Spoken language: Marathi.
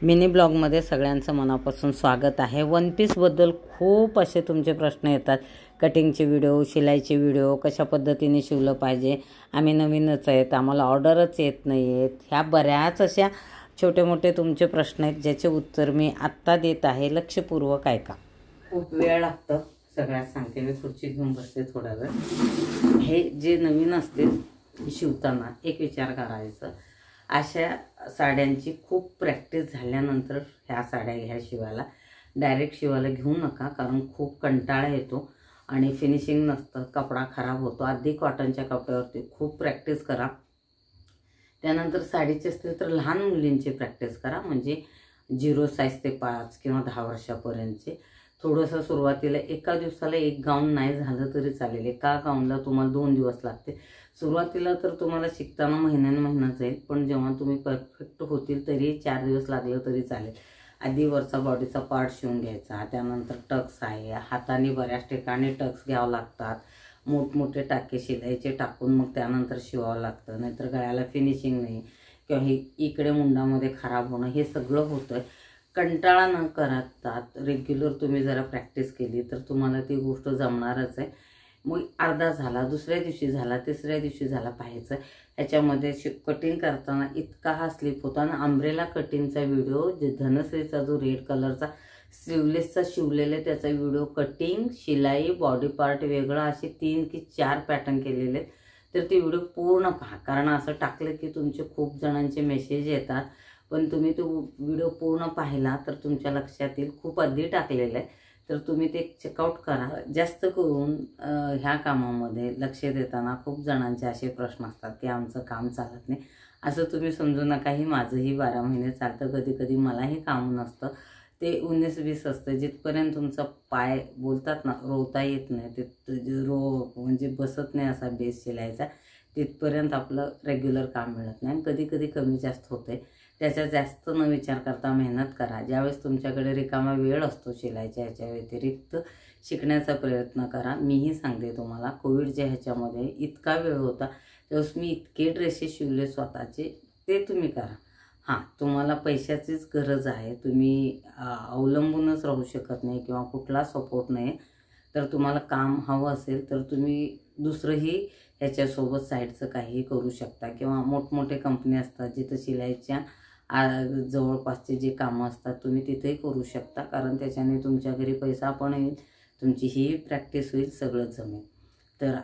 मिनी ब्लॉगमध्ये सगळ्यांचं मनापासून स्वागत आहे। वन पीसबद्दल खूप असे तुमचे प्रश्न येतात, कटिंगचे व्हिडिओ, शिलाईचे व्हिडिओ, कशा पद्धतीने शिवलं पाहिजे, आम्ही नवीनच आहेत, आम्हाला ऑर्डरच येत नाही आहेत, ह्या बऱ्याच अशा छोटे मोठे तुमचे प्रश्न आहेत ज्याचे उत्तर मी आत्ता देत आहे। लक्षपूर्वक ऐका, खूप वेळ लागतं, सगळ्यात सांगते मी। खुर्ची घेऊन बसते थोडा वेळ। हे जे नवीन असतील शिवताना एक विचार करायचा, अशा साड्यांची खूप प्रॅक्टिस झाल्यानंतर ह्या साड्या घ्या शिवायला। डायरेक्ट शिवायला घेऊ नका, कारण खूप कंटाळा येतो आणि फिनिशिंग नसतं, कपडा खराब होतो। आधी कॉटनच्या कपड्यावरती खूप प्रॅक्टिस करा। त्यानंतर साडीचे असतील तर लहान मुलींची प्रॅक्टिस करा, म्हणजे 0 साईज ते 5 किंवा 10 वर्षापर्यंतचे। थोडंसं सुरुवातीला एका दिवसाला एक गाऊन नाही झालं तरी चालेल, एका गाऊनला तुम्हाला 2 दिवस लागते। सुरुवातीला तर तुम्हाला शिकताना महिना जाईल, पण जेव्हा तुम्ही परफेक्ट होतील तरी 4 दिवस लागले तरी चालेल। आधी वरचा बॉडीचा पार्ट शिवून घ्यायचा, त्यानंतर टक्स आहे, हाताने बऱ्याच ठिकाणी टक्स घ्यावं लागतात, मोठमोठे टाके शिलाईचे टाकून मग त्यानंतर शिवावं लागतं, नाहीतर गळ्याला फिनिशिंग नाही किंवा हे इकडे मुंडामध्ये खराब होणं हे सगळं होतं। कंटाळा न करतात रेग्युलर तुम्ही जरा प्रॅक्टिस केली तर तुम्हाला ती गोष्ट जमणारच आहे। मग अर्धा झाला, दुसऱ्या दिवशी झाला, तिसऱ्या दिवशी झाला पाहायचं। ह्याच्यामध्ये कटिंग करताना इतका हा स्लिप होता ना। अम्ब्रेला कटिंगचा व्हिडिओ, जे धनश्रीचा जो रेड कलरचा स्लीवलेसचा शिवलेला त्याचा व्हिडिओ, कटिंग, शिलाई, बॉडी पार्ट वेगळा, असे 3 की 4 पॅटर्न केलेले आहेत। तर ते व्हिडिओ पूर्ण पहा, कारण असं टाकलं की तुमचे खूप जणांचे मेसेज येतात, पण तुम्ही तो व्हिडिओ पूर्ण पाहिला तर तुमच्या लक्षात येईल। खूप आधी टाकलेलं आहे, तर तुम्ही ते चेकआउट करा। जास्त करून ह्या कामामध्ये लक्ष देताना खूप जणांचे असे प्रश्न असतात की आमचं काम चालत नाही, असं तुम्ही समजू नका। ही माझंही 12 महिने चालतं, कधी कधी मलाही काम नसतं, ते 19-20 असतं। जिथपर्यंत तुमचा पाय बोलतात ना रोवता येत नाही, ते म्हणजे बसत नाही असा बेस शिलायचा, तिथपर्यंत आपलं रेग्युलर काम मिळत नाही। कधी कधी कमी जास्त होते, त्याचा जास्त न विचार करता मेहनत करा। ज्यावेळेस तुमच्याकडे रिकामा वेळ असतो शिलाईच्या ह्याच्या व्यतिरिक्त शिकण्याचा प्रयत्न करा। मीही सांगते तुम्हाला, कोविडच्या ह्याच्यामध्ये इतका वेळ होता, त्यावेळेस मी इतके ड्रेसेस शिवले स्वतःचे, ते तुम्ही करा। हां, तुम्हाला पैशाचीच गरज आहे, तुम्ही अवलंबूनच राहू शकत नाही किंवा कुठला सपोर्ट नाही, तर तुम्हाला काम हवं असेल तर तुम्ही दुसरंही ह्याच्यासोबत साईडचं काहीही करू शकता, किंवा मोठमोठे कंपनी असतात जिथं शिलाईच्या जवळपासचे जे कामं असतात तुम्ही तिथेही करू शकता, कारण त्याच्याने तुमच्या घरी पैसा पण येईल, तुमची ही प्रॅक्टिस होईल, सगळं जमेल। तर